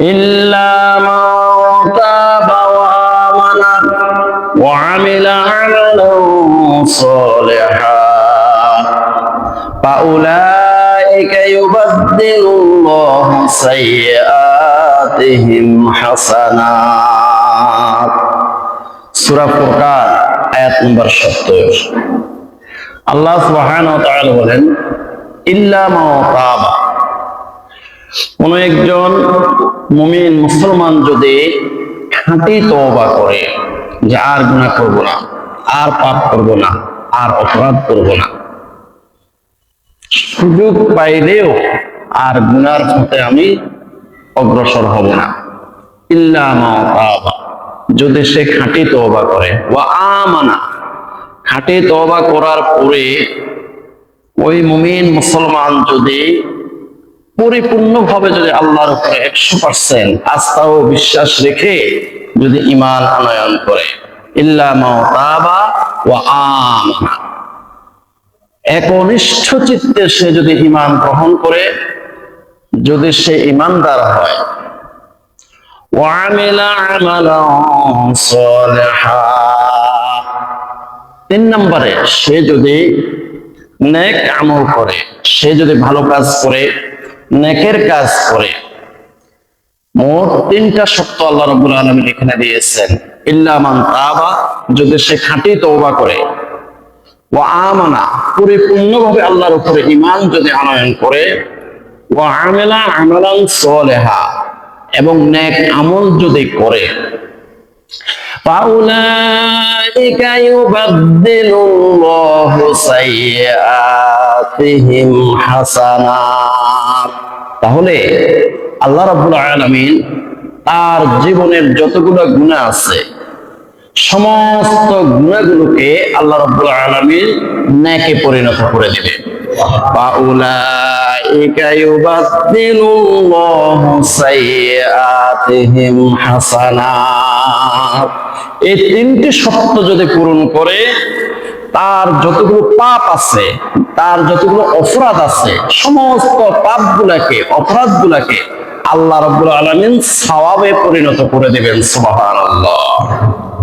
ইল্লা মান তাবা ওয়া আমানা ওয়া আমিলা আমালান সালিহান ফাউলাইকা ইউবাদদিলুল্লাহু সাইয়্যাতিহিম হাসানাত। সূরা ফুরকান আয়াত নম্বর 70। আল্লাহ সুবহানাহু ওয়া তাআলা বলেন, ইল্লা মান তাবা, কোন একজন মুমিন মুসলমান যদি খাঁটি তওবা করে যে আর গুনাহ করব না, আর পাপ করব না, আর অপরাধ করব না, সুযোগ পাইলেও আর গুনার পথে আমি অগ্রসর হব না, ইল্লা মা তাবা, যদি সে খাঁটি তওবা করে, ওয়া আমানা, খাঁটি তওবা করার পরে ওই মুমিন মুসলমান যদি পরিপূর্ণভাবে যদি আল্লাহর উপরে 100% আস্থা ও বিশ্বাস রেখে যদি ঈমান আনয়ন করে, ইল্লা মা তাবা ওয়া আমানা, একনিষ্ঠ চিত্তে সে যদি ঈমান গ্রহণ করে, যদি সে ঈমানদার হয়, ওয়া আমিলা আমালান সালিহা, 3 নম্বরে সে যদি নেক আমল করে, সে যদি ভালো কাজ করে, নেকের কাজ করে। মোট 3টা শর্ত আল্লাহ রাব্বুল আলামিন এখানে দিয়েছেন। ইল্লা মান তাবা, যদি সে খাঁটি তওবা করে, ওয়া আমানা, পরিপূর্ণভাবে আল্লাহর উপরে ঈমান যদি আনয়ন করে, ওয়া আমিলা আমালান সালিহা, এবং নেক আমল যদি করে, ফাউলাইকা ইউবাদদিলুল্লাহু সাইয়্যাতিহিম হাসানাত, তাহলে আল্লাহ রাব্বুল আলামিন তার জীবনের যতগুলো গুনাহ আছে সমস্ত গুনাহগুলোকে আল্লাহ রাব্বুল আলামিন নেকে পরিণত করে দিবে। ফাউলাইকা ইউবাদদিলুল্লাহু সাইয়্যাতিহিম হাসানাত, এই 3টি শর্ত যদি পূরণ করে, তার যতগুলো পাপ আছে, তার যতগুলো অপরাধ আছে, সমস্ত পাপগুলাকে, অপরাধগুলাকে আল্লাহ রাব্বুল আলামিন সওয়াবে পরিণত করে দিবেন। সুবহানাল্লাহ।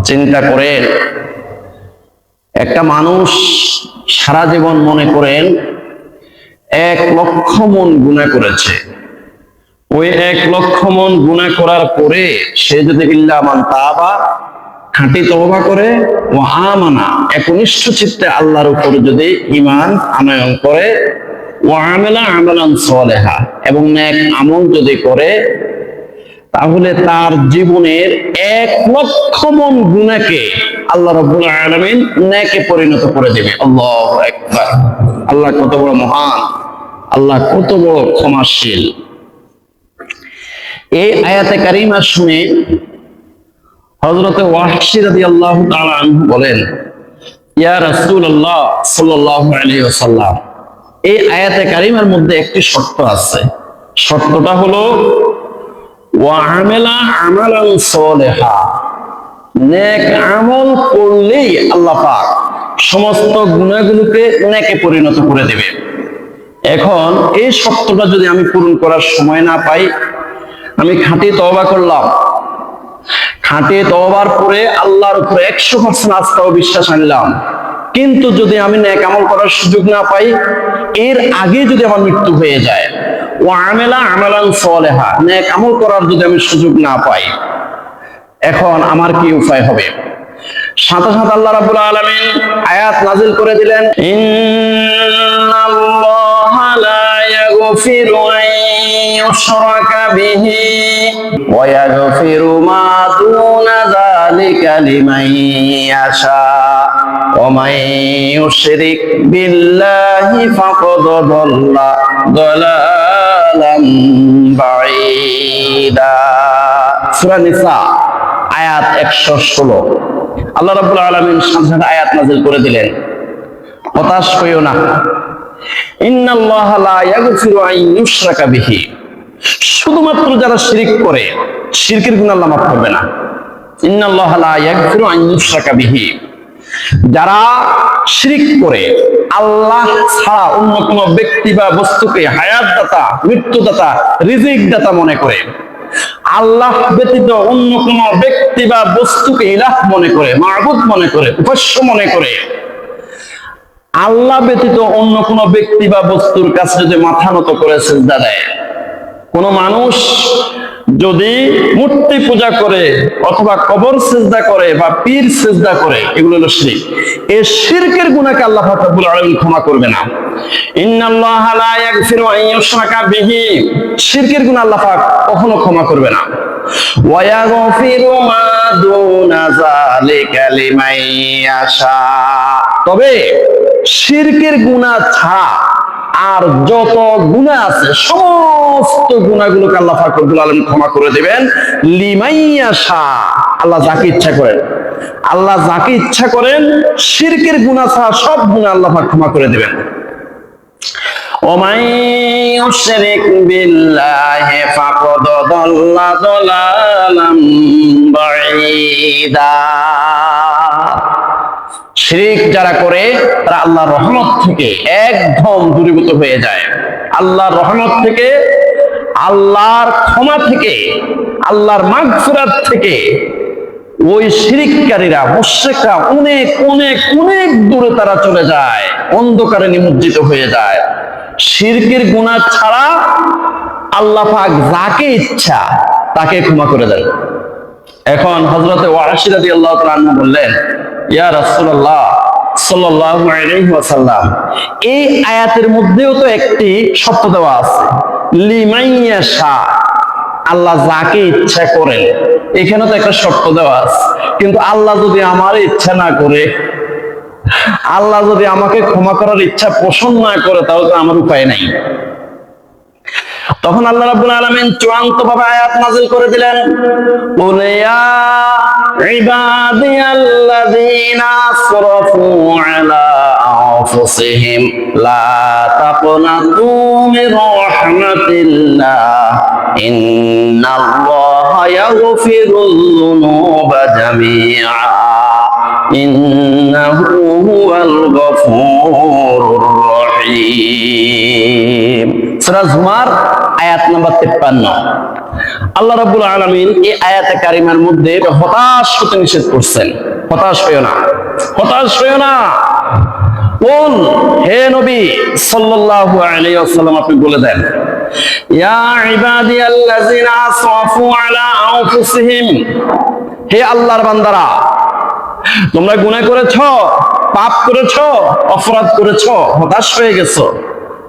চিন্তা করেন, একটা মানুষ সারা জীবন মনে করেন 1 লক্ষ মণ গুনাহ করেছে, ওই 1 লক্ষ মণ গুনাহ করার পরে সে যদি ইল্লা মান তাবা, খাঁটি তওবা করে, ও আমানা, একনিষ্ঠ চিত্তে আল্লাহর উপর যদি ঈমান আনয়ন করে, ও আমিলা আমালান সালিহা, এবং নেক আমল যদি করে, তাহলে তার জীবনের 1 লক্ষ মণ গুনাহকে আল্লাহ রাব্বুল আলামিন নেকে পরিণত করে দেবে। আল্লাহু আকবার। আল্লাহ কত বড় মহান, আল্লাহ কত বড় ক্ষমাশীল। এই আয়াতে কারিমা শুনে হযরত ওয়াহশী রাদিয়াল্লাহু তাআলা আনহু বলেন, ইয়া রাসূলুল্লাহ সাল্লাল্লাহু আলাইহি ওয়াসাল্লাম, এই আয়াতে কারিমার মধ্যে একটি শর্ত আছে। শর্তটা হলো ওয়া আমিলা আমালান সালিহা, নেক আমল করলেই আল্লাহ পাক সমস্ত গুনাহগুলোকে নেকে পরিণত করে দেবে। এখন এই শর্তটা যদি আমি পূরণ করার সময় না পাই, আমি খাঁটি তওবা করলাম, খাঁটি তওবার পরে আল্লাহর উপরে 100% আস্থা ও বিশ্বাস আনলাম, কিন্তু যদি আমি নেক আমল করার সুযোগ না পাই, এর আগে যদি আমার মৃত্যু হয়ে যায়, ওয়া আমিলা আমালান সালিহা, নেক আমল করার যদি আমি সুযোগ না পাই, এখন আমার কি উপায় হবে? সাথে সাথে আল্লাহ রাব্বুল আলামিন আয়াত নাযিল করে দিলেন, ইন্নাল্লাহা লা ইয়াগফিরু আন ইউশরাকা বিহি ওয়া ইয়াগফিরু মা দুনা যালিকা লিমান ইয়াশা ওয়া মান ইউশরিক বিল্লাহি ফাকাদ দাল্লা দালালান বাঈদা। সূরা নিসা আয়াত 116। আল্লাহ রাব্বুল আলামিন সাথে আয়াত নাযিল করে দিলেন, হতাশ হইও না, ইন্নাল্লাহা লা ইয়াগফিরু আন ইউশরাকা বিহি, শুধুমাত্র যারা শিরক করে, শিরকের গুনাহ আল্লাহ মাফ করবে না। ইন্নাল্লাহা লা ইয়াগফিরু আন ইউশরাকা বিহি, যারা শিরক করে, আল্লাহ ছাড়া অন্য কোন ব্যক্তি বা বস্তুকে হায়াত দাতা, মৃত্যু দাতা, রিজিক দাতা মনে করে, আল্লাহ ব্যতীত অন্য কোন ব্যক্তি বা বস্তুকে ইলাহ মনে করে, মাবুদ মনে করে, উপাস্য মনে করে, আল্লাহ ব্যতীত অন্য কোন ব্যক্তি বা বস্তুর কাছে যদি মাথা নত করে সিজদা দেয়, কোন মানুষ যদি মূর্তি পূজা করে অথবা কবর সিজদা করে বা পীর সিজদা করে, এগুলো হলো শিরক। এই শিরকের গুনাহকে আল্লাহ পাক রব্বুল আলামিন ক্ষমা করবে না। ইন্নাল্লাহা লা ইয়াগফিরু আন ইউশরাকা বিহি, শিরকের গুনাহ আল্লাহ পাক কখনো ক্ষমা করবে না। ওয়া ইয়াগফিরু মা দুনা যালিকা লিমান ইয়াশা, তবে শিরকের গুনাহ ছাড়া আর যত গুনাহ আছে সমস্ত গুনাহগুলোকে আল্লাহ পাক রব্বুল আলামিন ক্ষমা করে দিবেন। লিমান ইয়াশা, আল্লাহ যাকে ইচ্ছা করেন, আল্লাহ যাকে ইচ্ছা করেন শিরকের গুনাহ ছাড়া সব গুনাহ আল্লাহ পাক ক্ষমা করে দিবেন। ওমান ইউশরিক বিল্লাহি ফাকাদ দাল্লা দালালাম বাঈদা, শিরক যারা করে তারা আল্লাহর রহমত থেকে একদম দূরীভূত হয়ে যায়। আল্লাহর রহমত থেকে, আল্লাহর ক্ষমা থেকে, আল্লাহর মাগফিরাত থেকে ওই শিরককারীরা, মুশরিকরা অনেক অনেক অনেক দূরে তারা চলে যায়, অন্ধকারে নিমজ্জিত হয়ে যায়। শিরকের গুনাহ ছাড়া আল্লাহ পাক যাকে ইচ্ছা তাকে ক্ষমা করে দেন। এখন হযরতে ওয়াসি রাদিয়াল্লাহু তাআলা আনহু বললেন, ইয়া রাসূলুল্লাহ সাল্লাল্লাহু আলাইহি ওয়াসাল্লাম, এই আয়াতের মধ্যেও তো একটি শর্ত দেওয়া আছে, লিমান ইয়াশা, আল্লাহ যাকে ইচ্ছা করেন, এখানে তো একটা শর্ত দেওয়া আছে। কিন্তু আল্লাহ যদি আমার ইচ্ছা না করে, আল্লাহ যদি আমাকে ক্ষমা করার ইচ্ছা পোষণ না করে, তাহলে তো আমার উপায় নাই। তখন আল্লাহ রাব্বুল আলামিন চূড়ান্তভাবে আয়াত নাযিল করে দিলেন, কুল ইয়া ইবাদিয়াল্লাযীনা আসরাফু আলা আনফুসিহিম লা তাকনাতু মির রাহমাতিল্লাহ ইন্নাল্লাহা ইয়াগফিরুয যুনুবা জামিআ ইন্নাহু হুয়াল গফুরুর রহিম। সূরা জুমার আয়াত নাম্বার 53। আল্লাহ রাব্বুল আলামিন এই আয়াতে কারিমার মধ্যে হতাশ হতে নিষেধ করছেন। হতাশ হইও না, হতাশ হইও না। বল, হে নবী সাল্লাল্লাহু আলাইহি ওয়াসাল্লাম, আপনি বলে দেন, ইয়া ইবাদিয়াল্লাযিনা আসরাফু আলা আনফুসিহিম, হে আল্লাহর বান্দারা, তোমরা গুনাহ করেছো, পাপ করেছো, অপরাধ করেছো, হতাশ হয়ে গেছো,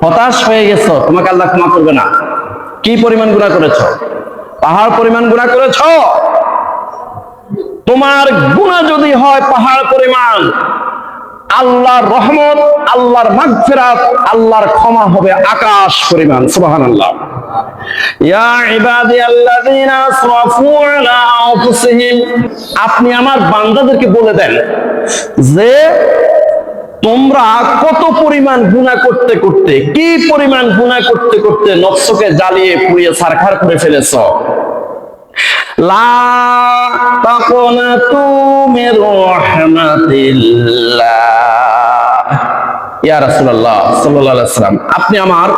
হতাশ হয়ে গেছো, তোমাকে আল্লাহ ক্ষমা করবে না। কি পরিমাণ গুনাহ করেছো? পাহাড় পরিমাণ গুনাহ করেছো। তোমার গুনাহ যদি হয় পাহাড় পরিমাণ, আল্লাহর রহমত, আল্লাহর মাগফিরাত, আল্লাহর ক্ষমা হবে আকাশ পরিমাণ। সুবহানাল্লাহ। ইয়া ইবাদিয়াল্লাযীনা আসরাফু আলা আনফুসিহিম, আপনি আমার বান্দাদেরকে বলে দেন যে তোমরা কত পরিমাণ গুনাহ করতে করতে, কি পরিমাণ গুনাহ করতে করতে নফসকে জ্বালিয়ে পুড়িয়ে ছারখার করে ফেলেছো। লা তাকনাতু মির রাহমাতিল্লাহ, ইয়া রাসূলুল্লাহ সাল্লাল্লাহু আলাইহি ওয়াসাল্লাম, আপনি আমার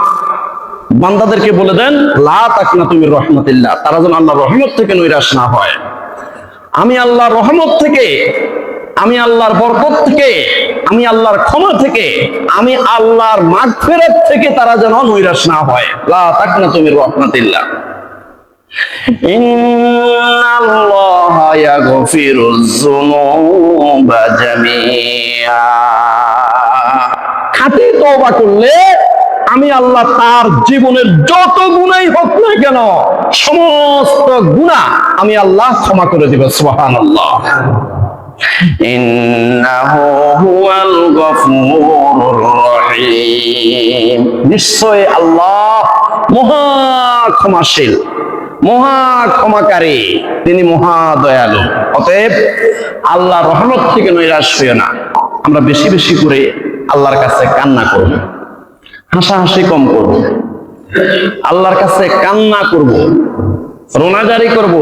বান্দাদেরকে বলে দেন, লা তাকনাতু মির রাহমাতিল্লাহ, তারা যেন আল্লাহর রহমত থেকে নৈরাশ না হয়। আমি আল্লাহর রহমত থেকে, আমি আল্লাহর বরকত থেকে, আমি আল্লাহর ক্ষমা থেকে, আমি আল্লাহর মাগফিরাত থেকে তারা যেন নৈরাশ না হয়। লা তাকনাতু মির রাহমাতিল্লাহ, ইন্নাল্লাহা ইয়াগফিরুয যুনুবা জামিআ, খাঁটি তওবা করলে আমি আল্লাহ তার জীবনের যত গুনাহই হোক না কেন সমস্ত গুনাহ আমি আল্লাহ ক্ষমা করে দিব। সুবহানাল্লাহ। ইন্নাহু হুয়াল গফুরুর রহিম, নিশ্চয় আল্লাহ মহা ক্ষমাশীল, মহা ক্ষমাকারী, তিনি মহা দয়ালু। অতএব আল্লাহর রহমত থেকে নৈরাশ হইও না। আমরা বেশি বেশি করে আল্লাহর কাছে কান্না করব, হাসাহাসি কম করব, আল্লাহর কাছে কান্না করব, রোনাজারি করব,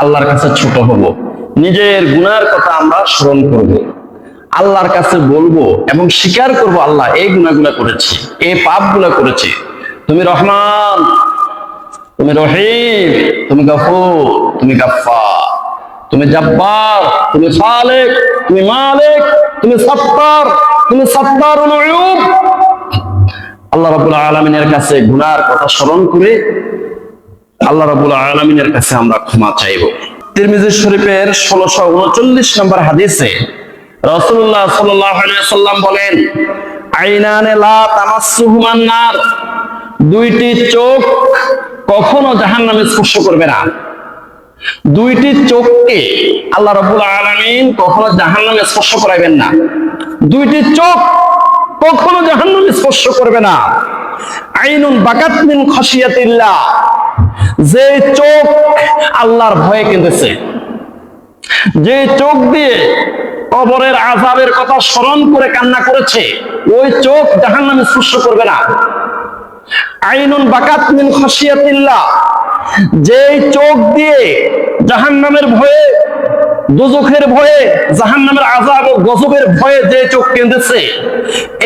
আল্লাহর কাছে ছোট হব, নিজের গুনার কথা আমরা স্মরণ করব, আল্লাহর কাছে বলবো এবং স্বীকার করব, আল্লাহ এই গুনাহগুলো করেছি, এই পাপগুলো করেছি, তুমি রহমান, তুমি রহিম, তুমি গফুর, তুমি গাফফার, তুমি জব্বার, তুমি খালিক, তুমি মালিক, তুমি সত্তার, তুমি সত্তারুল উয়ুব। আল্লাহ রাব্বুল আলামিনের কাছে গুনার কথা স্মরণ করে আল্লাহ রাব্বুল আলামিনের কাছে আমরা ক্ষমা চাইব। তিরমিজি শরীফের 1639 নম্বর হাদিসে রাসূলুল্লাহ সাল্লাল্লাহু আলাইহি ওয়াসাল্লাম বলেন, আইনানে লা তামাসসুহুমান নার, দুইটি চোখ কখনো জাহান্নামে স্পর্শ করবে না। দুইটি চোখকে আল্লাহ রাব্বুল আলামিন কখনো জাহান্নামে স্পর্শ করাবেন না। দুইটি চোখ কখনো জাহান্নামে স্পর্শ করবে না। আইনুন বাকাত মিন খাশিয়াতিল্লাহ, যে চোখ আল্লাহর ভয়ে কেঁদেছে, যে চোখ দিয়ে কবরের আযাবের কথা স্মরণ করে কান্না করেছে, ওই চোখ জাহান্নামে স্পর্শ করবে না। আইনুন বাকাত মিন খাশিয়াতিল্লাহ, যে চোখ দিয়ে জাহান্নামের ভয়ে, দোজখের ভয়ে, জাহান্নামের আযাব ও গজবের ভয়ে যে চোখ কেঁদেছে,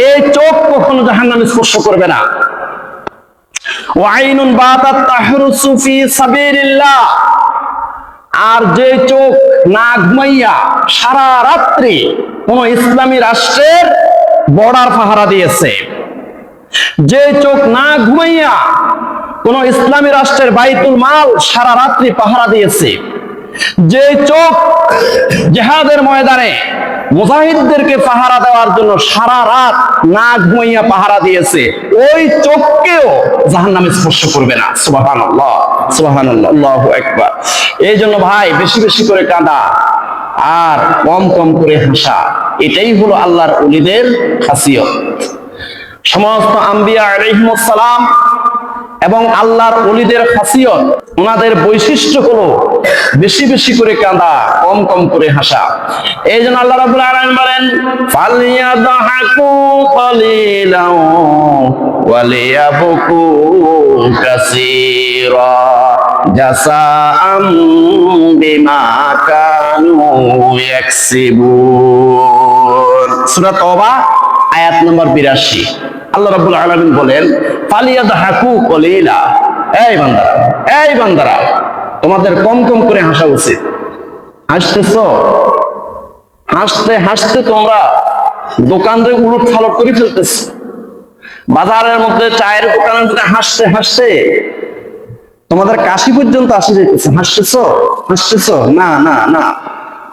এই চোখ কখনো জাহান্নামে স্পর্শ করবে না। ওয়া আইনুন বাতাত তাহরুসু ফি সাবিলিল্লাহ, আর যে চোখ না ঘুমাইয়া সারা রাত্রি কোন ইসলামী রাষ্ট্রের বর্ডার পাহারা দিয়েছে, যে চোখ না ঘুমাইয়া কোন ইসলামী রাষ্ট্রের বাইতুল মাল সারা রাত্রি পাহারা দিয়েছে, যে চোখ জিহাদের ময়দানে মুজাহিদদেরকে পাহারা দেওয়ার জন্য সারা রাত না ঘুমাইয়া পাহারা দিয়েছে, ওই চোখকেও জাহান্নামে স্পর্শ করবে না। সুবহানাল্লাহ, সুবহানাল্লাহ, আল্লাহু আকবার। এই জন্য ভাই বেশি বেশি করে কাঁদা আর কম কম করে হাসা, এটাই হলো আল্লাহর ওলিদের খাসিয়ত। সমস্ত আম্বিয়া আলাইহিমুস সালাম এবং আল্লাহর ওলিদের খাসিয়ত, ওনাদের বৈশিষ্ট্য হলো বেশি বেশি করে কাঁদা, কম কম করে হাসা। এই জন্য আল্লাহ রাব্বুল আলামিন বলেন, ফালিয়াদহাকু কালিলাও ওয়ালিয়াবকু কাসীরা জাযাআম বিমা কানু ইয়াকসিবুন। সূরা তওবা আয়াত নম্বর 82। আল্লাহ রাব্বুল আলামিন বলেন, ফালিয়াদহাকু কলিলা, এই বান্দারা, এই বান্দারা, তোমাদের কম কম করে হাসা উচিত। হাসতেছো, হাসতে হাসতে তোমরা দোকানরে উলট ফালট করে ফেলতেছো। বাজারের মধ্যে চায়ের দোকানের মধ্যে হাসতে হাসতে তোমাদের কাশি পর্যন্ত আসে যেতেছে। হাসতেছো, হাসতেছো, না না না।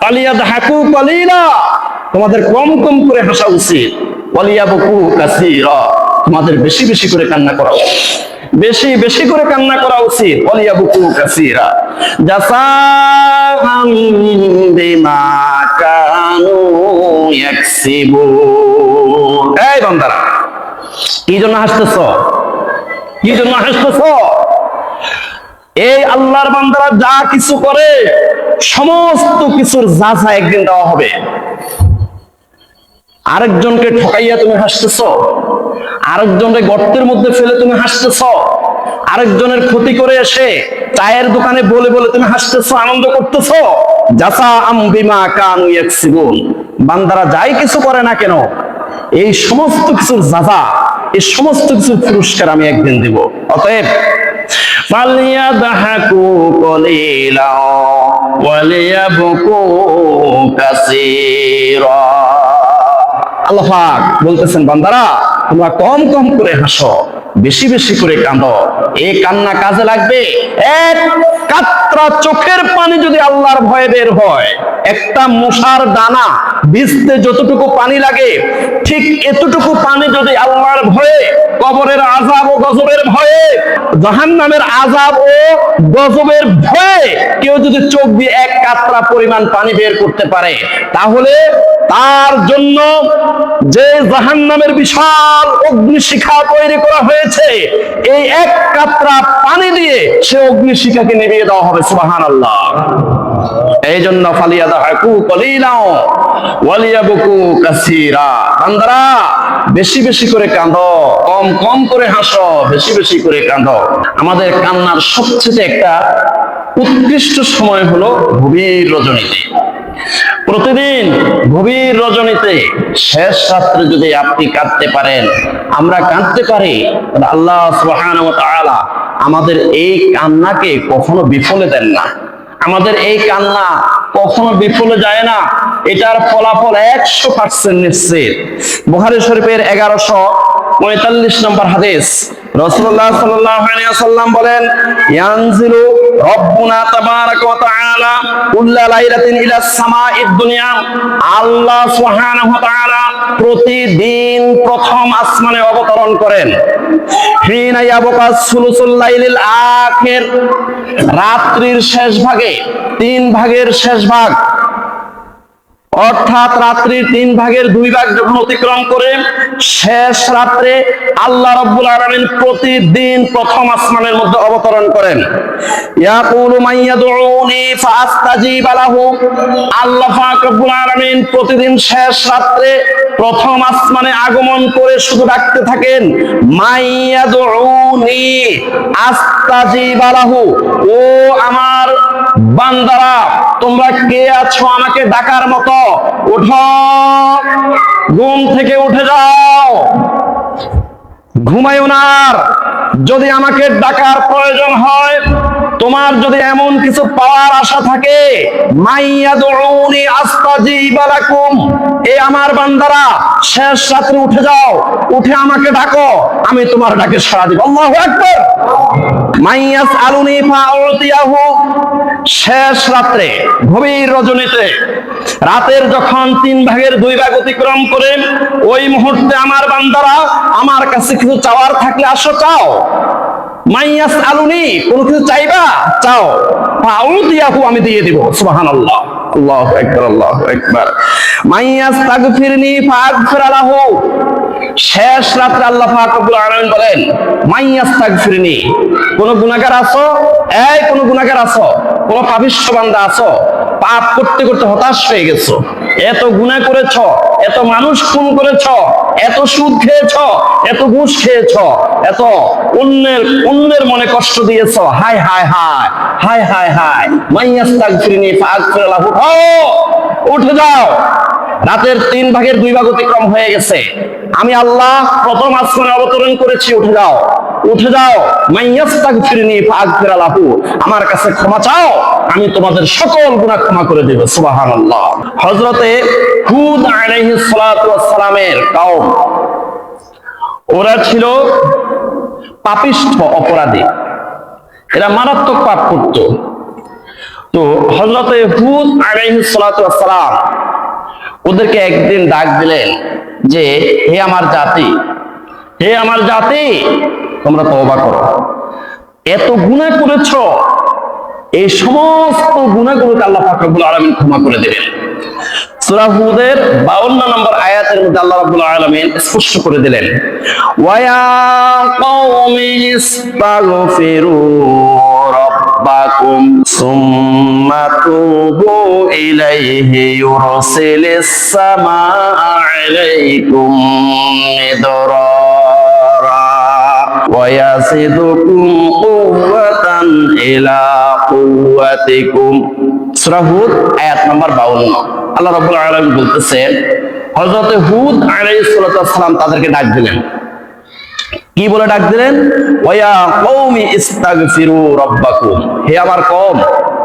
ফালিয়াদহাকু কলিলা, তোমাদের কম কম করে হাসা উচিত। ওয়ালিয়াবকু কাসীরা, তোমাদের বেশি বেশি করে কান্না করা উচিত, বেশি বেশি করে কান্না করা উচিত। ওয়ালিয়াবকু কাসীরা জাযাআম বিমা কানু ইয়াকসিবুন। এই বান্দারা, কি জন্য হাসতেছো? কি জন্য হাসতেছো? এই আল্লাহর বান্দারা যা কিছু করে সমস্ত কিছুর যাচা একদিন দেওয়া হবে। আরেকজনকে ঠকাইয়া তুমি হাসতেছো, আরেকজনকে গর্তের মধ্যে ফেলে তুমি হাসতেছো, আরেকজনের ক্ষতি করে এসে চায়ের দোকানে বলে বলে তুমি হাসতেছো, আনন্দ করতেছো। জাযাআম বিমা কানু ইয়াকসিবুন, বান্দারা যাই কিছু করে না কেন এই সমস্ত কিছুর যাচা, এই সমস্ত কিছুর পুরস্কার আমি একদিন দিব। অতএব ফালিয়াদহাকু কলিলা ওয়ালিয়াবকু কাসীরা। আল্লাহ পাক বলতেছেন, বান্দারা তোমরা কম কম করে হাসো, বেশি বেশি করে কাঁদো। এই কান্না কাজে লাগবে। এক কাতরা চোখের পানি যদি আল্লাহর ভয়ে বের হয়, একটা মশার দানা ভিজতে যতটুকু পানি লাগে, ঠিক এতটুকু পানি যদি আল্লাহর ভয়ে, কবরের আযাব ও গজবের ভয়ে, জাহান্নামের আযাব ও গজবের ভয়ে কেউ যদি চোখ দিয়ে এক কাতরা পরিমাণ পানি বের করতে পারে, তাহলে তার জন্য যে জাহান্নামের বিশাল অগ্নিশিখা তৈরি করা হয়েছে, এই এক কাতরা পানি দিয়ে সে অগ্নিশিখাকে নিভিয়ে দেওয়া হবে। সুবহানাল্লাহ। এই জন্য ফালিয়াদহাকু কলিলা ওয়ালিয়াবকু কাসীরা, বান্দারা বেশি বেশি করে কাঁদো, কম কম করে হাসো, বেশি বেশি করে কাঁদো। আমাদের কান্নার সবচেয়ে একটা উৎকৃষ্ট সময় হলো গভীর রজনীতে। প্রতিদিন গভীর রজনীতে শেষ রাত্রে যদি আপনি কাঁদতে পারেন, আমরা কাঁদতে পারি, আল্লাহ সুবহানাহু ওয়া তাআলা আমাদের এই কান্নাকে কখনো বিফলে দেন না। আমাদের এই কান্না কখনো বিফলে যায় না। এটার ফলাফল 100% নিশ্চিত। বুখারী শরীফের 1145 নম্বর হাদিস, রাসূলুল্লাহ সাল্লাল্লাহু আলাইহি ওয়াসাল্লাম বলেন, ইয়ানজিলু রাব্বুনা তাবারাকা ওয়া তাআলা কুল্লা লাইলাতিন ইলাস সামাঈদ দুনিয়া। আল্লাহ সুবহানাহু ওয়া তাআলা প্রতিদিন প্রথম আসমানে অবতরণ করেন। হিনা ইয়াবকা সুলুসুল লাইলিল আখির, রাত্রির শেষ ভাগে, 3 ভাগের শেষ ভাগ, অর্থাৎ রাত্রির 3 ভাগের 2 ভাগ যখন অতিক্রম করে শেষ রাত্রে আল্লাহ রাব্বুল আলামিন প্রতিদিন প্রথম আসমানের মধ্যে অবতরণ করেন। ইয়াকুলু মাইয়াদউনি ফাআস্তাজিব লাহু, আল্লাহ পাক রব্বুল আলামিন প্রতিদিন শেষ রাত্রে প্রথম আসমানে আগমন করে শুধু ডাকতে থাকেন, মাইয়াদউনি আস্তাজিব লাহু, ও আমার বান্দারা তোমরা কে আছো আমাকে ডাকার মতো, উঠো, ঘুম থেকে উঠে যাও, ঘুমাইও না। যদি আমাকে ডাকার প্রয়োজন হয়, তোমার যদি এমন কিছু পাওয়ার আশা থাকে, মাইয়াদউনি আস্তাজিব লাকুম, এ আমার বান্দারা শেষ রাত্রে উঠে যাও, উঠে আমাকে ডাকো, আমি তোমার ডাকে সাড়া দিব। আল্লাহু আকবার। মাইয়াসআলুনি ফাউতিয়াহু, শেষ রাত্রে গভীর রজনীতে রাতের যখন 3 ভাগের 2 ভাগ অতিক্রম করে ওই মুহূর্তে আমার বান্দারা আমার কাছে কিছু চাওয়ার থাকলে আসো, চাও। মাইয়াসআলুনি, কোনো কিছু চাইবা, চাও, ফাউতিয়াহু, আমি দিয়ে দিব। সুবহানাল্লাহ, আল্লাহু আকবার, আল্লাহু আকবার। মাইয়াস্তাগফিরনি ফাগফির লাহু, শেষ রাত্রে আল্লাহ পাক রব্বুল আলামিন বলেন, মাইয়াস্তাগফিরনি, কোন গুনাহগার আছো, এই কোন গুনাহগার আছো, কোন পাপিষ্ঠ বান্দা আছো, পাপ করতে করতে হতাশ হয়ে গেছো, এত গুনাহ করেছো, এত মানুষ খুন করেছো, এত সুদ খেয়েছো, এত ঘুষ খেয়েছো, এত অন্যের মনে কষ্ট দিয়েছো, হায় হায় হায় হায় হায় হায়, মাইয়াস্তাগফিরনি ফাগফির লাহু, উঠে যাও, রাতের 3 ভাগের 2 ভাগ অতিক্রম হয়ে গেছে, আমি আল্লাহ প্রথম আসমানে অবতরণ করেছি, উঠে যাও, উঠে যাও, মাইয়াস্তাগফিরনি ফাগফির লাহু, আমার কাছে ক্ষমা চাও, আমি তোমাদের সকল গুনাহ ক্ষমা করে দেব। সুবহানাল্লাহ। হযরতে হুদ আলাইহিস সালাতু ওয়াস সালামের কওম, ওরা ছিল পাপিষ্ঠ অপরাধী, এরা মারাত্মক পাপ করত। তো হযরতে হুদ আলাইহিস সালাতু ওয়াস সালাম ওদেরকে একদিন ডাক দিলেন যে, হে আমার জাতি, হে আমার জাতি, তোমরা তওবা করো, এত গুনাহ করেছো, এই সমস্ত গুনাহগুলোকে আল্লাহ পাক রব্বুল আলামিন ক্ষমা করে দেবেন। সূরা হুদের 52 নম্বর আয়াতের মধ্যে আল্লাহ রাব্বুল আলামিন স্পষ্ট করে দিলেন, ওয়া ইয়া কওমি ইস্তাগফিরু রাব্বাকুম সুম্মা তুবু ইলাইহি ইউরসিলিস সামাআ আলাইকুম মিদরারা ওয়া ইয়াজিদুকুম কুওয়াতান ইলা কুওয়াতিকুম। সূরা হুদ আয়াত নম্বর 52। আল্লাহ রাব্বুল আলামিন বলতেছেন, হযরত হুদ আলাইহিস সালাম তাদেরকে ডাক দিলেন, কি বলে ডাক দিলেন? ওয়া কওমি ইস্তাগফিরু রাব্বাকুম, হে আমার কওম,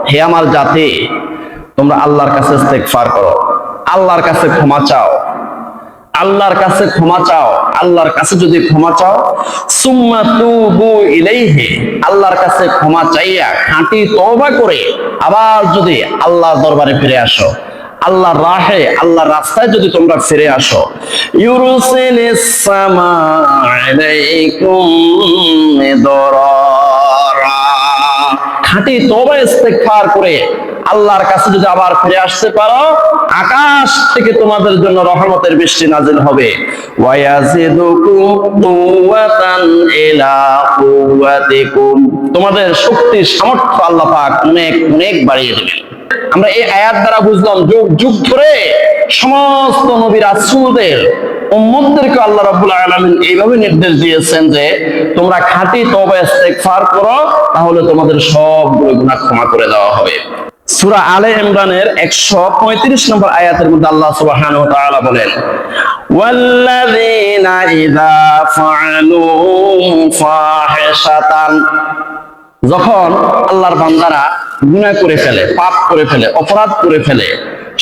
হে আমার জাতি, তোমরা আল্লাহর কাছে ইস্তিগফার করো, আল্লাহর কাছে ক্ষমা চাও, আল্লাহর কাছে ক্ষমা চাও। আল্লাহর কাছে যদি ক্ষমা চাও, সুম্মা তুবু ইলাইহি, আল্লাহর কাছে ক্ষমা চাইয়া খাঁটি তওবা করে আবার যদি আল্লাহর দরবারে ফিরে আসো, আল্লাহর রাহে, আল্লাহর রাস্তায় যদি তোমরা ফিরে আসো, ইউরসিলিস সামাআ আলাইকুম মিদরারা, খাঁটি তওবা ইস্তিগফার করে আল্লাহর কাছে যদি আবার ফিরে আসতে পারো, আকাশ থেকে তোমাদের জন্য রহমতের বৃষ্টি নাজিল হবে। ওয়া ইয়াজিদুকুম কুওয়াতান ইলা কুওয়াতিকুম, তোমাদের শক্তি সামর্থ্য আল্লাহ পাক অনেক অনেক বাড়িয়ে দেবেন। আমরা এই আয়াত দ্বারা বুঝলাম, যুগ যুগ ধরে সমস্ত নবী রাসূলদের উম্মতদেরকে আল্লাহ রাব্বুল আলামিন এইভাবে নির্দেশ দিয়েছেন যে তোমরা খাঁটি তওবা ইস্তিগফার করো, তাহলে তোমাদের সবগুলো গুনাহ ক্ষমা করে দেওয়া হবে। সূরা আলে ইমরানের 135 নম্বর আয়াতের মধ্যে আল্লাহ সুবহানাহু ওয়া তাআলা বলেন, ওয়াল্লাযীনা ইযা ফাআলু ফাহিশাতান যখন আল্লাহর বান্দারা গুনাহ করে ফেলে, পাপ করে ফেলে, অপরাধ করে ফেলে,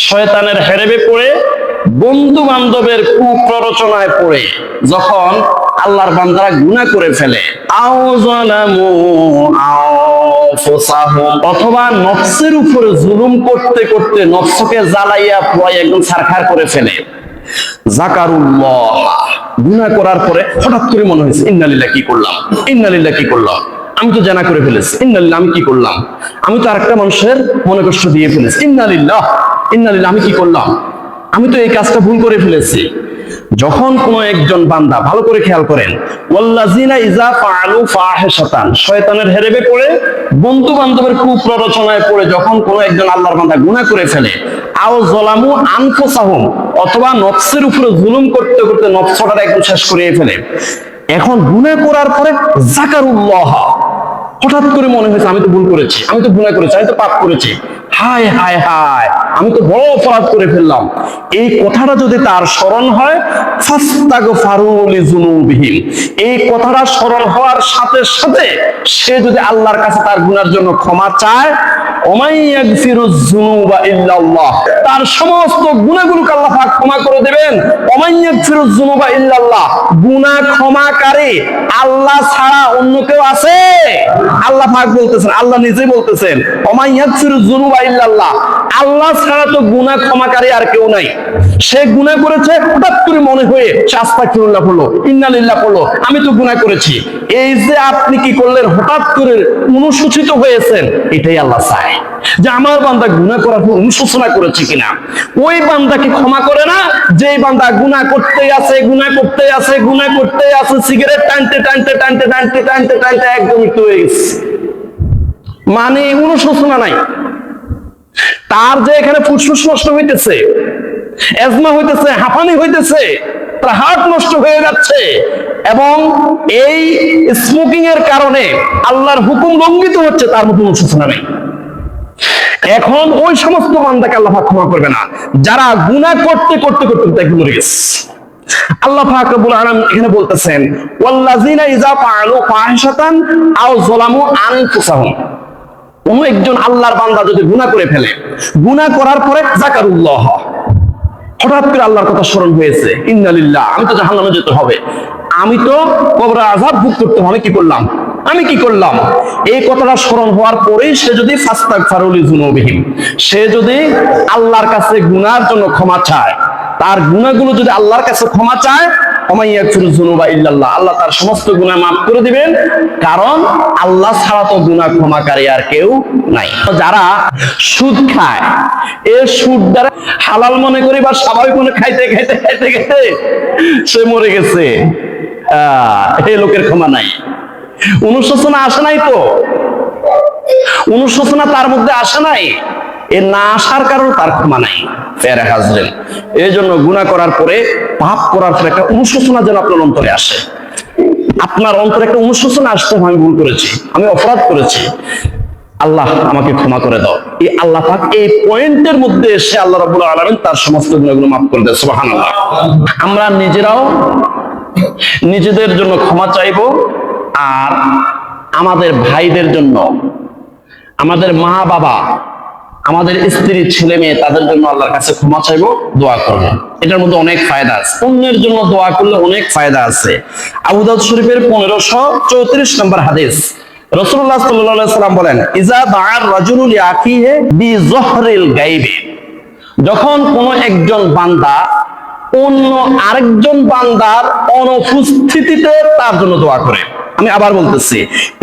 শয়তানের হেরেবে পড়ে, বন্ধু বান্ধবের কুপ্ররোচনায় পড়ে যখন আল্লাহর বান্দারা গুনাহ করে ফেলে, আও যালামু আনফুসাহুম, অথবা নফসের উপরে জুলুম করতে করতে নফসকে জ্বালাইয়া পোড়াইয়া একদম ছারখার করে ফেলে, যাকারুল্লাহ, গুনাহ করার পরে হঠাৎ করে মনে হয়েছে ইন্নালিল্লাহ কি করলাম, ইন্নালিল্লাহ কি করলাম, আমি তো জানা করে ফেলেছি, ইন্নালিল্লাহ আমি কি করলাম, আমি তো আরেকটা মানুষের মনে কষ্ট দিয়ে ফেলেছি, ইন্নালিল্লাহ ইন্নালিল্লাহ আমি কি করলাম, আমি তো এই কাজটা ভুল করে ফেলেছি। যখন কোন একজন বান্দা, ভালো করে খেয়াল করেন, ওয়াল্লাযিনা ইযা ফাআলু ফাহিশাতান, শয়তানের হেরেবে পড়ে, বন্ধু বান্ধবের কুপ্ররোচনায় পড়ে যখন কোন একজন আল্লাহর বান্দা গুনাহ করে ফেলে, আও যালামু আনফুসাহুম, অথবা নফসের উপরে জুলুম করতে করতে নফসটাকে একদম শেষ করে ফেলে, এখন গুনাহ করার পরে যাকারুল্লাহ, হঠাৎ করে মনে হয়েছে আমি তো ভুল করেছি, আমি তো গুনাহ করেছি, আমি তো পাপ করেছি, হায় হায় হায় আমি তো বড় অপরাধ করে ফেললাম, এই কথাটা যদি তার স্মরণ হয়, ফাস্তাগফারু লিযুনুবিহিম, এই কথাটা স্মরণ হওয়ার সাথে সাথে সে যদি আল্লাহর কাছে তার গুনার জন্য ক্ষমা চায়, ওমাই ইয়াগফিরুয যুনুবা ইল্লাল্লাহ, তার সমস্ত গুনাহগুলোকে আল্লাহ পাক ক্ষমা করে দেবেন। ওমাই ইয়াগফিরুয যুনুবা ইল্লাল্লাহ, গুনাহ ক্ষমাকারী আল্লাহ ছাড়া অন্য কেউ আছে? আল্লাহ পাক বলতেছেন, আল্লাহ নিজে বলতেছেন, ওমাই ইয়াগফিরুয যুনুবা ইল্লাল্লাহ, আল্লাহ ছাড়া তো গুনাহ ক্ষমাকারী আর কেউ নাই। সে গুনাহ করেছে, হঠাৎ করে মনে হয়ে সে আস্তাগফিরুল্লাহ পড়লো, ইন্নালিল্লাহ পড়লো, আমি তো গুনাহ করেছি। এই যে আপনি কি করলেন, হঠাৎ করে অনুশোচিত হয়েছেন, এটাই আল্লাহ চায় যে আমার বান্দা গুনাহ করার পর অনুশোচনা করেছে কিনা। ওই বান্দাকে ক্ষমা করে না যেই বান্দা গুনাহ করতেই আছে, গুনাহ করতেই আছে, গুনাহ করতেই আছে, সিগারেট টানতে টানতে টানতে টানতে টানতে টানতে একদম মৃত্যু হয়ে গেছে, মানে অনুশোচনা নাই। তার যে এখানে ফুসফুস নষ্ট হইতেছে, এজমা হইতেছে, হাঁপানি হইতেছে, তার হার্ট নষ্ট হয়ে যাচ্ছে, এবং এই স্মোকিং এর কারণে আল্লাহর হুকুম লঙ্ঘিত হচ্ছে, তার মতো অনুশোচনা নেই। এখন ওই সমস্ত বান্দাকে আল্লাহ পাক ক্ষমা করবে না যারা গুনাহ করতে করতে করতে একদম মরে গেছে। আল্লাহ পাক রব্বুল আলামিন এখানে বলতেছেন, ওয়াল্লাযিনা ইযা ফাআলু ফাহিশাতান আও যালামু আনফুসাহুম, কোন একজন আল্লাহর বান্দা যদি গুনাহ করে ফেলে, গুনাহ করার পরে যাকারুল্লাহ, হঠাৎ করে আল্লাহর কথা স্মরণ হয়েছে, ইন্নালিল্লাহ, আমি তো জাহান্নামে যেতে হবে, আমি তো কবর আযাব ভোগ করতে হবে, কি করলাম, আমি কি করলাম, এই কথাটা স্মরণ হওয়ার পরেই সে যদি ফাস্তাগফারু লিযুনুবিহিম, সে যদি আল্লাহর কাছে গুনাহর জন্য ক্ষমা চায়, তার গুনাহগুলো যদি আল্লাহর কাছে ক্ষমা চায়, ওমাই ইয়াগফিরুয যুনুবা ইল্লাল্লাহ, আল্লাহ তার সমস্ত গুনাহ মাফ করে দিবেন, কারণ আল্লাহ ছাড়া তো গুনাহ ক্ষমাকারী আর কেউ নাই। যারা সুদ খায়, এই সুদ দ্বারা হালাল মনে করি বা স্বাভাবিক মনে খাইতে খাইতে খাইতে খাইতে সে মরে গেছে, এই লোকের ক্ষমা নাই। অনুশোচনা আসে নাই তো, অনুশোচনা তার মধ্যে আসে নাই, এ না আসার কারণে তার ক্ষমা নাই। ফেরে হাজরেন, এই জন্য গুনাহ করার পরে, পাপ করার পরে একটা অনুশোচনা যেন আপনার অন্তরে আসে। আপনার অন্তরে একটা অনুশোচনা আসতে, আমি ভুল করেছি, আমি অপরাধ করেছি, আল্লাহ আমাকে ক্ষমা করে দাও। এই আল্লাহ পাক এই পয়েন্টের মধ্যে এসে আল্লাহ রাব্বুল আলামিন তার সমস্ত গুনাহগুলো মাফ করে দেয়। সুবহানাল্লাহ। আমরা নিজেরাও নিজেদের জন্য ক্ষমা চাইবো, আর আমাদের ভাইদের জন্য, আমাদের মা বাবা, আমাদের স্ত্রী, ছেলে মেয়ে, তাদের জন্য আল্লাহর কাছে ক্ষমা চাইবো, দোয়া করবো। এটার মধ্যে অনেক ফায়দা আছে, অন্যের জন্য দোয়া করলে অনেক ফায়দা আছে। আবু দাউদ শরীফের 1534 নম্বর হাদিস, রাসূলুল্লাহ সাল্লাল্লাহু আলাইহি ওয়াসাল্লাম বলেন, ইজা দাআর রাজুলু লিআখিহি বিযহরিল গায়বি, যখন কোন একজন বান্দা অন্য আরেকজন বান্দার অনুপস্থিতিতে তার জন্য দোয়া করে। আমি আবার বলতেছি,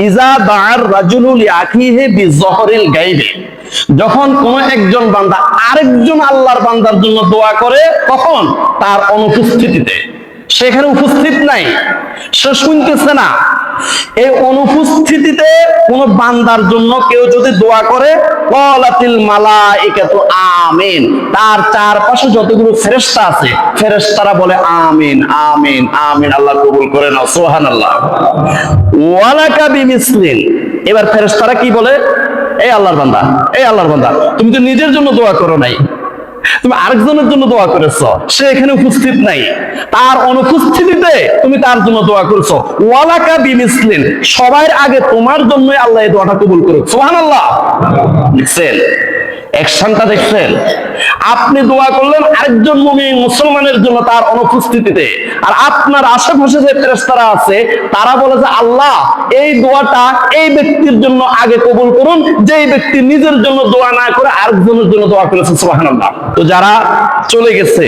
ইজা দাআর রাজুলু লিআখিহি বিযহরিল গায়বি, যখন কোন একজন বান্দা আরেকজন আল্লাহর বান্দার জন্য দোয়া করে, কখন? তার অনুপস্থিতিতে, সেখানে উপস্থিত নাই, সে শুনতেছে না, এই অনুপস্থিতিতে কোন বান্দার জন্য কেউ যদি দোয়া করে, ক্বালাতিল মালাইকাতু আমিন, তার চারপাশে যতগুলো ফেরেশতা আছে ফেরেশতারা বলে আমিন আমিন আমিন, আল্লাহ কবুল করে নাও, সুবহানাল্লাহ। ওয়ালাকা বিমিসলিন, এবার ফেরেশতারা কি বলে, এই আল্লাহর বান্দা, এই আল্লাহর বান্দা, তুমি তো নিজের জন্য দোয়া করো নাই, তুমি আরেকজনের জন্য দোয়া করেছো, সে এখানে উপস্থিত নাই, তার অনুপস্থিতিতে তুমি তার জন্য দোয়া করেছো। ওয়ালাকা বিমিসলিন, সবার আগে তোমার জন্যই আল্লাহ এই দোয়াটা কবুল করুক। সুবহানাল্লাহ। দেখছেন অ্যাকশনটা, দেখছেন? আপনি দোয়া করলেন আরেকজন মুমিন মুসলমানের জন্য তার অনুপস্থিতিতে, আর আপনার আশেপাশে যে ফেরেশতারা আছে তারা বলে যে আল্লাহ এই দোয়াটা এই ব্যক্তির জন্য আগে কবুল করুন, যেই ব্যক্তি নিজের জন্য দোয়া না করে আরেকজনের জন্য দোয়া করেছে। সুবহানাল্লাহ। তো যারা চলে গেছে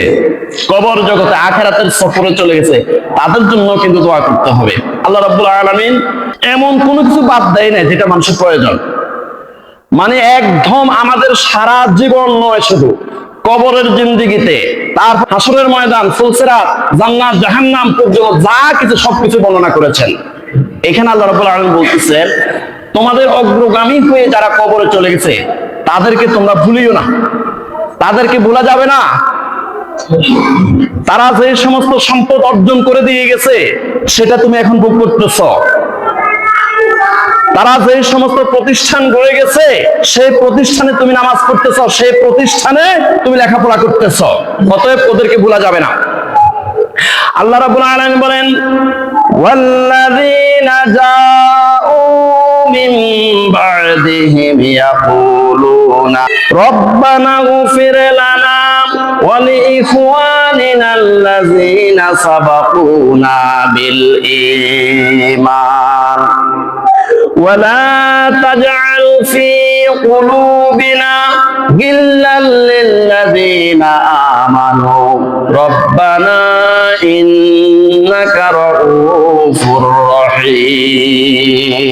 কবর জগতে, আখিরাতের সফরে চলে গেছে, তাদের জন্য কিন্তু দোয়া করতে হবে। আল্লাহ রাব্বুল আলামিন এমন কোনো কিছু বাদ দেয় না যেটা মানুষের প্রয়োজন। মানে একদম আমাদের সারা জীবন নয়, শুধু কবরের জিন্দেগিতে, তার হাসরের ময়দান, ফুলসিরাত, জান্নাত, জাহান্নাম পর্যন্ত যা কিছু সবকিছু বর্ণনা করেছেন। এখানে আল্লাহ রাব্বুল আলামিন বলতেছেন তোমাদের অগ্রগামী হয়ে যারা কবরে চলে গেছে তাদেরকে তোমরা ভুলিও না, তাদেরকে ভোলা যাবে না। তারা যে সমস্ত সম্পদ অর্জন করে দিয়ে গেছে সেটা তুমি এখন ভোগ করতেছ। তারা যে সমস্ত প্রতিষ্ঠান গড়ে গেছে সেই প্রতিষ্ঠানে তুমি নামাজ পড়তেছ, সেই প্রতিষ্ঠানে তুমি লেখাপড়া করতেছ, অতএব ওদেরকে ভোলা যাবে না। আল্লাহ রাব্বুল আলামিন বলেন ওয়াল্লাযীনা জাউ মিন বা'দিহিম ইয়াকুলুনা রব্বানা ইগফির লানা ওয়া লিইখওয়ানিনা আল্লাযীনা সাবাকুনা বিল ঈমান ولا تجعل في قلوبنا غلا للذين آمنوا ربنا إنك رؤوف رحيم।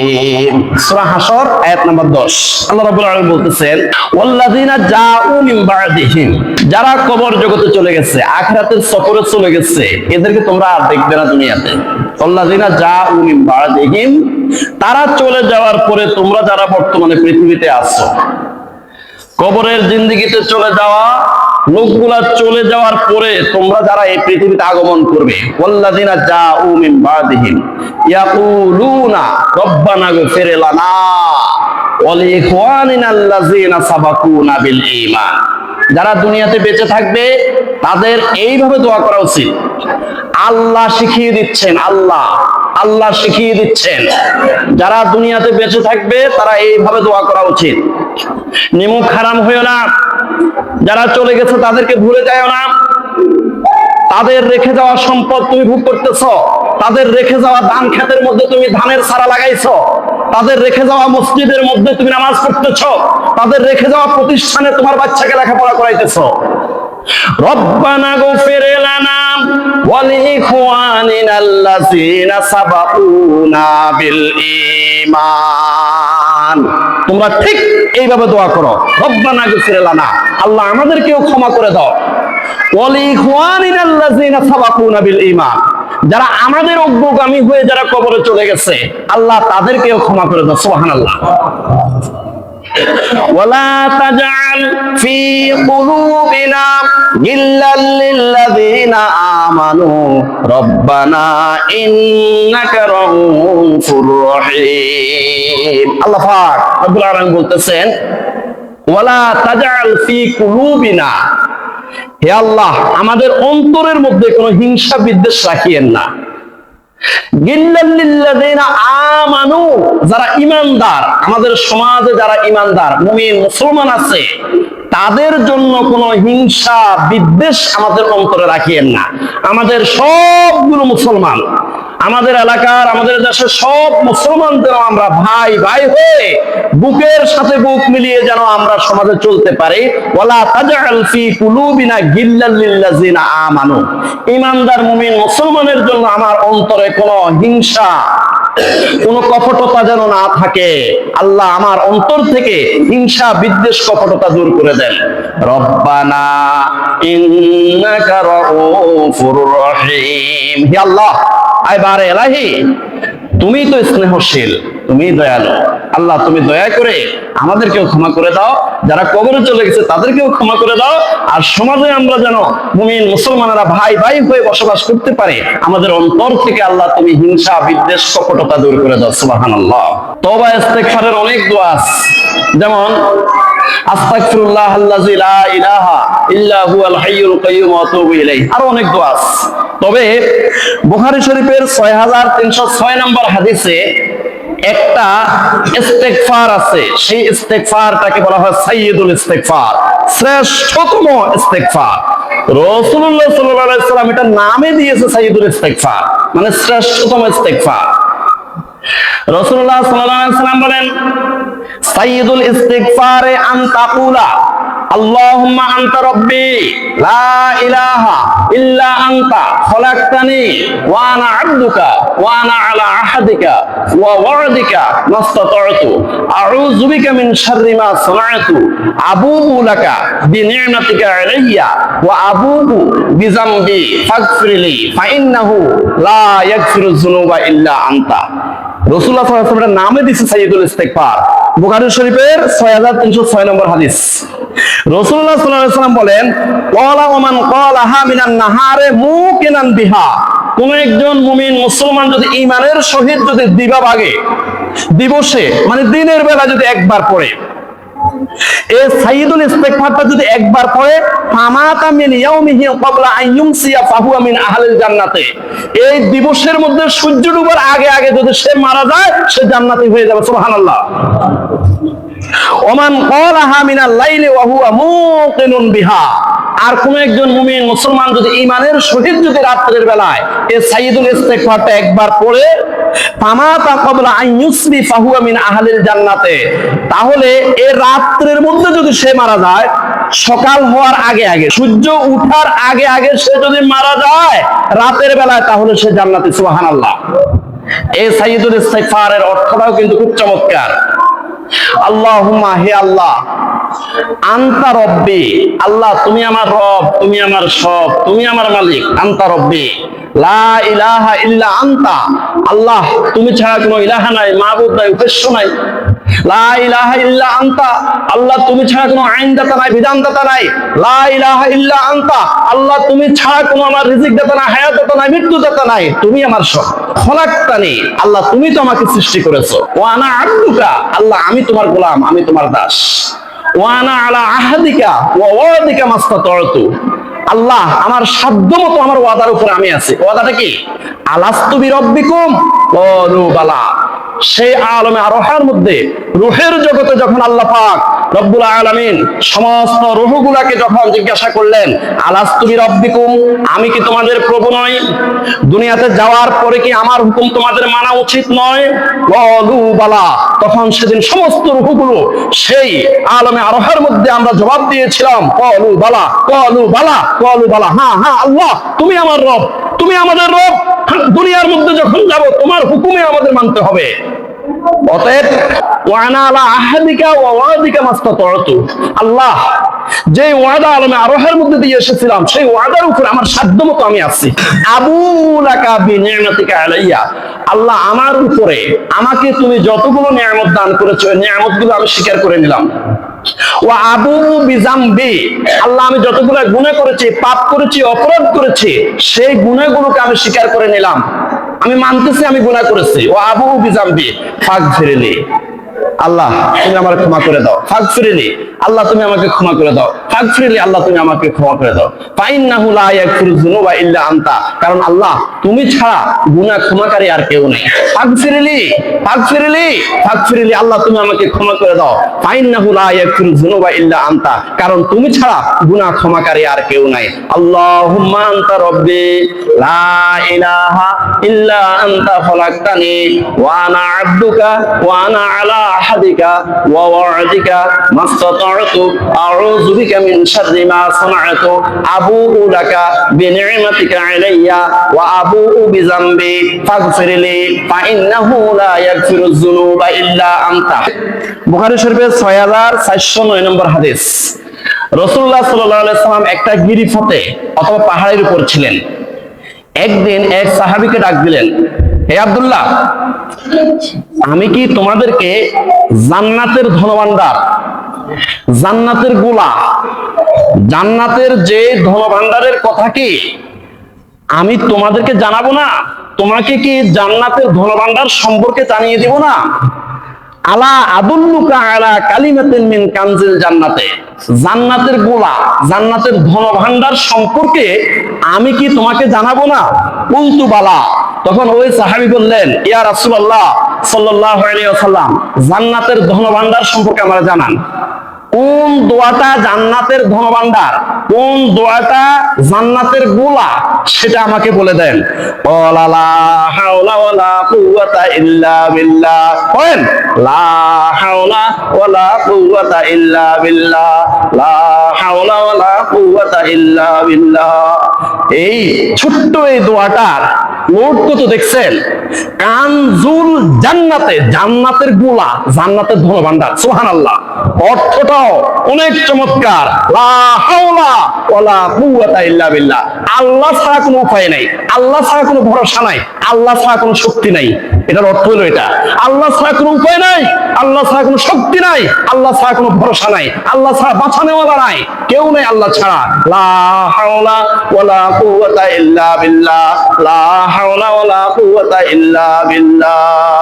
সূরা হাশর আয়াত নাম্বার 10। আল্লাহ রাব্বুল আলামিন বলতেছেন ওয়াল্লাযীনা জাউ মিন বা'দিহিম, যারা কবর জগতে চলে গেছে, আখিরাতের সফরে চলে গেছে, এদেরকে তোমরা আর দেখবে না দুনিয়াতে। ওয়াল্লাযীনা জাউ মিন বা'দিহিম, তারা চলে যাওয়ার পরে তোমরা যারা বর্তমানে পৃথিবীতে আছো, কবরের জিন্দেগিতে চলে যাওয়া লোকগুলা চলে যাওয়ার পরে তোমরা যারা এই পৃথিবীতে আগমন করবে, ওয়াল্লাযীনা জাউ মিন বা'দিহিম ইয়াকুলুনা রব্বানা ইগফির লানা ওয়া লিইখওয়ানিনা আল্লাযীনা সাবাকুনা বিল ঈমান, যারা দুনিয়াতে বেঁচে থাকবে তাদের এইভাবে দোয়া করা উচিত। আল্লাহ শিখিয়ে দিচ্ছেন, আল্লাহ শিখিয়ে দিচ্ছেন যারা দুনিয়াতে বেঁচে থাকবে তারা এইভাবে দোয়া করা উচিত। নিমুখ হারাম হইও না, যারা চলে গেছে তাদেরকে ভুলে যাও না। তাদের রেখে যাওয়া সম্পদ তুমি ভোগ করতেছ, তাদের রেখে যাওয়া ধান ক্ষেতের মধ্যে তুমি ধানের চারা লাগাইছো, তাদের রেখে যাওয়া মসজিদের মধ্যে তুমি নামাজ পড়তেছ, তাদের রেখে যাওয়া প্রতিষ্ঠানে তোমার বাচ্চাকে লেখাপড়া করাইতেছ। রব্বানা গফির লানা ওয়া লিইখওয়ানিনা আল্লাযীনা সাবাকুনা বিল ঈমান, তোমরা ঠিক এইভাবে দোয়া করো, রব্বানা গফির লানা, আল্লাহ আমাদেরকেও ক্ষমা করে দাও, ওয়া লিইখওয়ানিনা আল্লাযীনা সাবাকুনা বিল ঈমান, যারা আমাদের অগ্রগামী হয়ে যারা কবরে চলে গেছে আল্লাহ তাদেরকেও ক্ষমা করে দাও। সুবহানাল্লাহ। ولا تجعل في قلوبنا غلا للذين آمنوا ربنا إنك رؤوف رحيم। আল্লাহ পাক রব্বুল আলামিন বলতেছেন ওয়ালা তাজআল ফি কুলুবিনা, হে আল্লাহ আমাদের অন্তরের মধ্যে কোনো হিংসা বিদ্বেষ রাখিয়েন না। আমানু, যারা ঈমানদার, আমাদের সমাজে যারা ঈমানদার মুমিন মুসলমান আছে তাদের জন্য কোনো হিংসা বিদ্বেষ আমাদের অন্তরে রাখিয়েন না। আমাদের সবগুলো মুসলমান, আমাদের এলাকার, আমাদের দেশের সব মুসলমান যেন আমরা ভাই ভাই হয়ে বুকের সাথে বুক মিলিয়ে যেন আমরা সমাজে চলতে পারি। ওয়ালা তাজআল ফি কুলুবিনা গিল্লাল লিল্লাযিনা আমানু, ঈমানদার মুমিন মুসলমানের জন্য আমার অন্তরে কোনো হিংসা, কোনো কপটতা যেন না থাকে। আল্লাহ আমার অন্তর থেকে হিংসা বিদ্বেষ কপটতা দূর করে দেন। রব্বানা ইন্নাকা রাউফুর রহিম, হে আল্লাহ আইবারে এলাহি তুমি তো স্নেহশীল, তুমি দয়ালু, আল্লাহ তুমি দয়া করে আমাদেরকেও ক্ষমা করে দাও, যারা কবরে চলে গেছে তাদেরকেও ক্ষমা করে দাও, আর সমাজে আমরা যেন মুমিন মুসলমানেরা ভাই ভাই হয়ে বসবাস করতে পারে আমাদের অন্তর থেকে আল্লাহ তুমি হিংসা বিদ্বেষ কপটতা দূর করে দাও। সুবহানাল্লাহ। তওবা ইস্তেগফারের অনেক দোয়া আছে, যেমন আস্তাগফিরুল্লাহ আল্লাযী লা ইলাহা ইল্লা হুয়াল হাইয়ুল কাইয়্যুম ওয়া আতুবু ইলাইহি, আরো অনেক দোয়া আছে। তবে বুখারী শরীফের 6306 নম্বর হাদিসে একটা ইস্তেগফার আছে, সেই ইস্তেগফারটাকে বলা হয় সাইয়্যিদুল ইস্তেগফার, শ্রেষ্ঠতম ইস্তেগফার। রাসূলুল্লাহ সাল্লাল্লাহু আলাইহি সাল্লাম এটা নামে দিয়েছে সাইয়্যিদুল ইস্তেগফার, মানে শ্রেষ্ঠতম ইস্তেগফার। রাসূলুল্লাহ সাল্লাল্লাহু আলাইহি সাল্লাম বলেন, সাইয়্যিদুল ইস্তিগফারে আন তাকুলা আল্লাহুম্মা আনতা রাব্বি লা ইলাহা ইল্লা আনতা খলাকতানি ওয়া আনা আবদুকা ওয়া আনা আলা আহাদিকা ওয়া ওয়া'দিকা মাস্তাতা'তু আউযু বিকা মিন শাররি মা সানা'তু আবুউ লাকা বিনি'মাতিকা আলাইয়া ওয়া আবুউ বিযামবি ফাগফিরলি ফাইন্নাহু লা ইয়াগফিরুয যুনুবা ইল্লা আনতা। রাসূলুল্লাহ সাল্লাল্লাহু আলাইহি ওয়াসাল্লাম নামে দিয়েছে সাইয়্যিদুল ইস্তিগফার, বুখারী শরীফের 6306 নম্বর হাদিস। রাসূলুল্লাহ সাল্লাল্লাহু আলাইহি ওয়াসাল্লাম বলেন, ক্বালা ওয়া মান ক্বালাহা মিনান নাহারে মুকিনান বিহা, কোন একজন মুমিন মুসলমান যদি ঈমানের সহিত যদি দিবাভাগে দিবসে মানে দিনের বেলা যদি একবার পড়ে, এই সাইয়্যিদুল ইস্তিগফারটা যদি একবার পড়ে, ফামাতা মিন ইয়াউমিহি ক্বাবলা আন ইউমসিয়া ফাহুয়া মিন আহলিল জান্নাতে, এই দিবসের মধ্যে সূর্য ডুবার আগে আগে যদি সে মারা যায়, সে জান্নাতি হয়ে যাবে। সুবহানাল্লাহ। ওমান ক্বালাহা মিনাল লাইলি ওয়া হুয়া মুকিনুন বিহা, আর কোন একজন মুমিন মুসলমান যদি ঈমানের সহিত যদি রাতের বেলায় এই সাইয়্যিদুল ইস্তিগফারটা একবার পড়ে, ফামাতা ক্বাবলা আন ইউসবি ফাহুয়া মিন আহলিল জান্নাতে, তাহলে এই রাতের মধ্যে যদি সে মারা যায়, সকাল হওয়ার আগে আগে সূর্য উঠার আগে আগে সে যদি মারা যায় রাতের বেলায়, তাহলে সে জান্নাতি। সুবহানাল্লাহ। এই সাইয়্যিদুল ইস্তিগফারের অর্থটাও কিন্তু খুব চমৎকার। আল্লাহুম্মা, হে আল্লাহ, আনতা রব্বি, আল্লাহ তুমি আমার রব, তুমি আমার সব, তুমি আমার মালিক। আনতা রব্বি লা ইলাহা ইল্লা আনতা, আল্লাহ তুমি ছাড়া কোনো ইলাহা নাই, মাবুদ নাই, উপাস্য নাই। লা ইলাহা ইল্লা আনতা, আল্লাহ তুমি ছাড়া কোনো আইনদাতা নাই, বিধানদাতা নাই। লা ইলাহা ইল্লা আনতা, আল্লাহ তুমি ছাড়া কোনো আমার রিজিক দাতা নাই, হায়াত দাতা নাই, মৃত্যু দাতা নাই, তুমি আমার সব। খলাকতানি, আল্লাহ তুমি তো আমাকে সৃষ্টি করেছো। ওয়া আনা আবদুকা, আল্লাহ আমি তোমার গোলাম, আমি তোমার দাস। ওয়া আনা আলা আহাদিকা ওয়া ওয়া'দিকা মাস্তাতা'তু, আল্লাহ আমার সাধ্য মতো আমার ওয়াদার উপরে আমি আছি। ওয়াদাটা কি? আলাস্তু বিরাব্বিকুম ক্বালু বালা। সেই আলমে আরোহার মধ্যে রূহের জগতে যখন আল্লাহ পাক রব্বুল আলামিন সমস্ত রূহগুলাকে যখন জিজ্ঞাসা করলেন, আলাস্তু বিরাব্বিকুম, আমি কি তোমাদের প্রভু নই? দুনিয়াতে যাওয়ার পরে কি আমার হুকুম তোমাদের মানা উচিত নয়? ক্বালু বালা। তখন সেদিন সমস্ত রূহগুলো সেই আলমে আরোহার মধ্যে আমরা জবাব দিয়েছিলাম, ক্বালু বালা, ক্বালু বালা, ক্বালু বালা। হ্যাঁ হ্যাঁ আল্লাহ তুমি আমার রব, তুমি আমাদের রব। দুনিয়ার মধ্যে যখন যাব তোমার হুকুমে আমাদের মানতে হবে। অতএব ওয়া আনা আলা আহাদিকা ওয়া ওয়া'দিকা মাস্তাতা'তু, আল্লাহ যে ওয়াদা আলমে আরোহের মধ্যে দিয়ে এসেছিলাম সেই ওয়াদার উপরে আমার সাধ্য মতো আমি আছি। আবু লাকা বিনি'মাতিকা আলাইয়া, আল্লাহ আমার উপরে আমাকে তুমি যতগুলো নিয়ামত দান করেছো, নিয়ামতগুলো আমি স্বীকার করে নিলাম। ওয়া আবু বিজামবি, আল্লাহ আমি যতগুলো গুনাহ করেছি, পাপ করেছি, অপরাধ করেছি, সেই গুনাহগুলোকে আমি স্বীকার করে নিলাম, আমি মানতেছি আমি গুনাহ করেছি। ওয়া আবু বিজামবি ফাগফিরলি, আল্লাহ তুমি আমাকে ক্ষমা করে দাও। ফাগফিরলি, আল্লাহ তুমি আমাকে ক্ষমা করে দাও। ফাগফিরলি, আল্লাহ তুমি আমাকে ক্ষমা করে দাও। ফাইন্নাহু লা ইয়াগফিরুয যুনুবা ইল্লা আনতা, কারণ আল্লাহ তুমি ছাড়া গুনাহ ক্ষমাকারী আর কেউ নেই। ফাগফিরলি, ফাগফিরলি, ফাগফিরলি, আল্লাহ তুমি আমাকে ক্ষমা করে দাও। ফাইন্নাহু লা ইয়াগফিরুয যুনুবা ইল্লা আনতা, কারণ তুমি ছাড়া গুনাহ ক্ষমাকারী আর কেউ নাই। আল্লাহুম্মা আনতা রাব্বি লা ইলাহা ইল্লা আনতা খলাকতানি ওয়া আনা আবদুকা ওয়া আনা আলা আহাদিকা ওয়া ওয়া'দিকা মাস্তাতা'তু আউযু বিকা মিন শাররি মা সানা'তু আবুউ লাকা বিনি'মাতিকা আলাইয়া ওয়া আবুউ বিযামবি ফাগফিরলি ফাইন্নাহু লা ইয়াগফিরুয যুনুবা ইল্লা আনতা। বুখারী শরীফের 6409 নম্বর হাদিস। রাসূলুল্লাহ সাল্লাল্লাহু আলাইহি সাল্লাম একটা গিরিপথে অথবা পাহাড়ের উপর ছিলেন। একদিন এক সাহাবীকে ডাক দিলেন, হে আব্দুল্লাহ, আমি কি তোমাদেরকে জান্নাতের ধনভাণ্ডার, জান্নাতের গোলা, জান্নাতের যে ধনভাণ্ডারের কথা কি আমি তোমাদেরকে জানাবো না? তোমাকে কি জান্নাতের ধনভাণ্ডার সম্পর্কে জানিয়ে দিব না? আলা আদুল্লুকা আলা কালিমাতিন মিন কানজিল জান্নাতে, জান্নাতের গোলা, জান্নাতের ধন ভান্ডার সম্পর্কে আমি কি তোমাকে জানাবো না? কুলতু বালা, তখন ওই সাহাবী বললেন, ইয়া রাসূলুল্লাহ সাল্লাল্লাহু আলাইহি ওয়াসাল্লাম, জান্নাতের ধন ভান্ডার সম্পর্কে আমরা জানান। কোন দোয়াটা জান্নাতের ধন ভান্ডার, কোন দোয়াটা জান্নাতের গোলা, সেটা আমাকে বলে দেন। ক্বালা লা হাওলা ওয়ালা কুওয়াতা ইল্লা বিল্লাহ, বলেন লা হাওলা ওয়ালা কুওয়াতা ইল্লা বিল্লাহ, লা হাওলা ওয়ালা কুওয়াতা ইল্লা বিল্লাহ। এই ছোট্ট এই দোয়াটার নোট কত দেখছেন? কানজুল জান্নাতে, জান্নাতের গোলা, জান্নাতের ধন ভান্ডার। সুবহানাল্লাহ। অর্থটাও অনেক চমৎকার। লা হাওলা ওয়ালা কুওয়াতা ইল্লা বিল্লাহ, আল্লাহ ছাড়া কোনো উপায় নাই, আল্লাহ ছাড়া কোনো ভরসা নাই, আল্লাহ ছাড়া কোনো শক্তি নাই। এটার অর্থ হলো এটা, আল্লাহ ছাড়া কোনো উপায় নাই, আল্লাহ ছাড়া কোনো শক্তি নাই, আল্লাহ ছাড়া কোনো ভরসা নাই, আল্লাহ ছাড়া বাঁচানোওয়ালা নাই, কেউ নাই আল্লাহ ছাড়া। লা হাওলা ওয়ালা কুওয়াতা ইল্লা বিল্লাহ, লা হাওলা ওয়ালা কুওয়াতা ইল্লা বিল্লাহ।